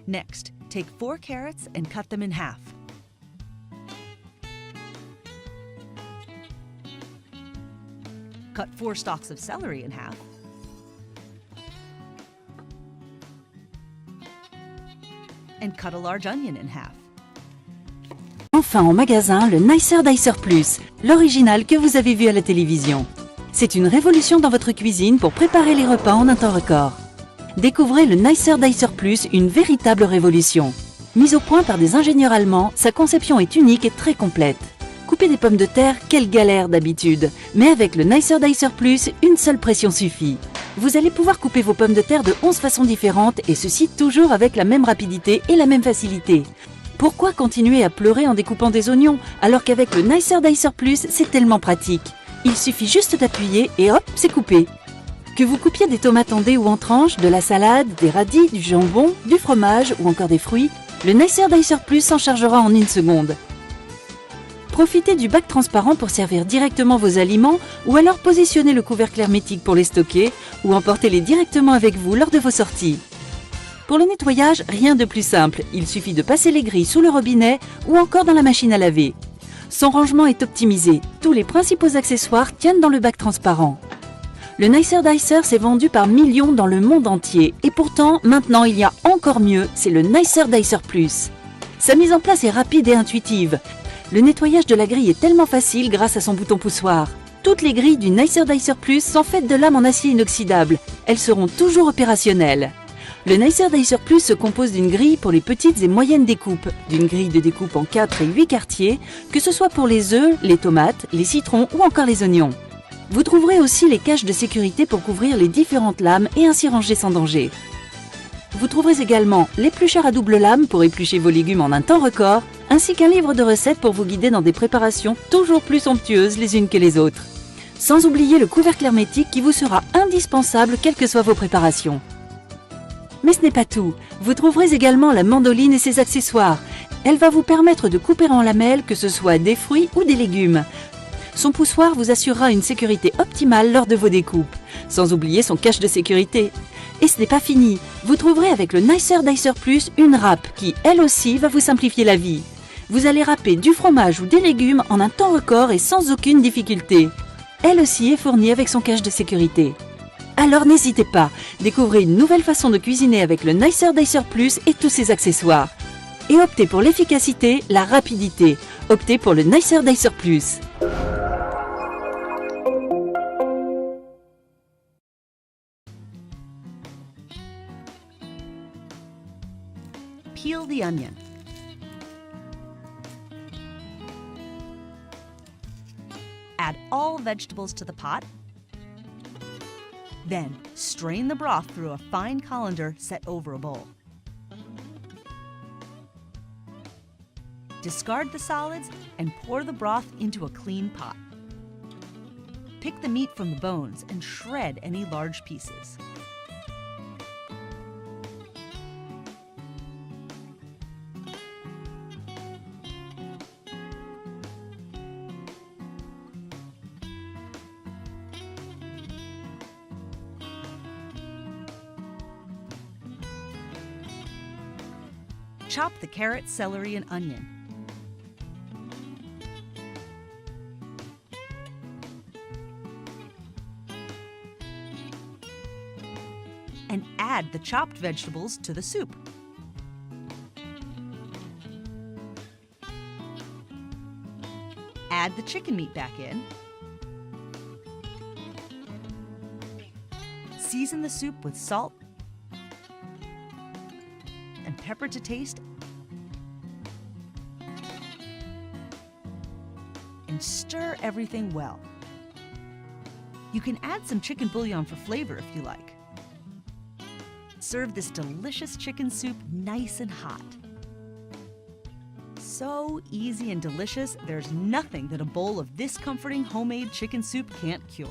Next, take 4 carrots and cut them in half. Cut 4 stalks of celery in half. And cut a large onion in half. Enfin en magasin, le Nicer Dicer Plus, l'original que vous avez vu à la télévision. C'est une révolution dans votre cuisine pour préparer les repas en un temps record. Découvrez le Nicer Dicer Plus, une véritable révolution. Mise au point par des ingénieurs allemands, sa conception est unique et très complète. Couper des pommes de terre, quelle galère d'habitude. Mais avec le Nicer Dicer Plus, une seule pression suffit. Vous allez pouvoir couper vos pommes de terre de 11 façons différentes et ceci toujours avec la même rapidité et la même facilité. Pourquoi continuer à pleurer en découpant des oignons alors qu'avec le Nicer Dicer Plus, c'est tellement pratique. Il suffit juste d'appuyer et hop, c'est coupé. Que vous coupiez des tomates en dés ou en tranches, de la salade, des radis, du jambon, du fromage ou encore des fruits, le Nicer Dicer Plus s'en chargera en 1 seconde. Profitez du bac transparent pour servir directement vos aliments ou alors positionnez le couvercle hermétique pour les stocker ou emportez-les directement avec vous lors de vos sorties. Pour le nettoyage, rien de plus simple, il suffit de passer les grilles sous le robinet ou encore dans la machine à laver. Son rangement est optimisé, tous les principaux accessoires tiennent dans le bac transparent. Le Nicer Dicer s'est vendu par millions dans le monde entier et pourtant, maintenant il y a encore mieux, c'est le Nicer Dicer Plus. Sa mise en place est rapide et intuitive. Le nettoyage de la grille est tellement facile grâce à son bouton poussoir. Toutes les grilles du Nicer Dicer Plus sont faites de lames en acier inoxydable. Elles seront toujours opérationnelles. Le Nicer Dicer Plus se compose d'une grille pour les petites et moyennes découpes, d'une grille de découpe en 4 et 8 quartiers, que ce soit pour les œufs, les tomates, les citrons ou encore les oignons. Vous trouverez aussi les caches de sécurité pour couvrir les différentes lames et ainsi ranger sans danger. Vous trouverez également l'éplucheur à double lame pour éplucher vos légumes en un temps record, ainsi qu'un livre de recettes pour vous guider dans des préparations toujours plus somptueuses les unes que les autres. Sans oublier le couvercle hermétique qui vous sera indispensable quelles que soient vos préparations. Mais ce n'est pas tout, vous trouverez également la mandoline et ses accessoires. Elle va vous permettre de couper en lamelles que ce soit des fruits ou des légumes. Son poussoir vous assurera une sécurité optimale lors de vos découpes, sans oublier son cache de sécurité. Et ce n'est pas fini, vous trouverez avec le Nicer Dicer Plus une râpe qui, elle aussi, va vous simplifier la vie. Vous allez râper du fromage ou des légumes en un temps record et sans aucune difficulté. Elle aussi est fournie avec son cache de sécurité. Alors n'hésitez pas, découvrez une nouvelle façon de cuisiner avec le Nicer Dicer Plus et tous ses accessoires. Et optez pour l'efficacité, la rapidité. Optez pour le Nicer Dicer Plus. Peel the onion. Add all vegetables to the pot. Then, strain the broth through a fine colander set over a bowl. Discard the solids and pour the broth into a clean pot. Pick the meat from the bones and shred any large pieces. Chop the carrot, celery, and onion. And add the chopped vegetables to the soup. Add the chicken meat back in. Season the soup with salt and pepper to taste, and stir everything well. You can add some chicken bouillon for flavor if you like. Serve this delicious chicken soup nice and hot. So easy and delicious, there's nothing that a bowl of this comforting homemade chicken soup can't cure.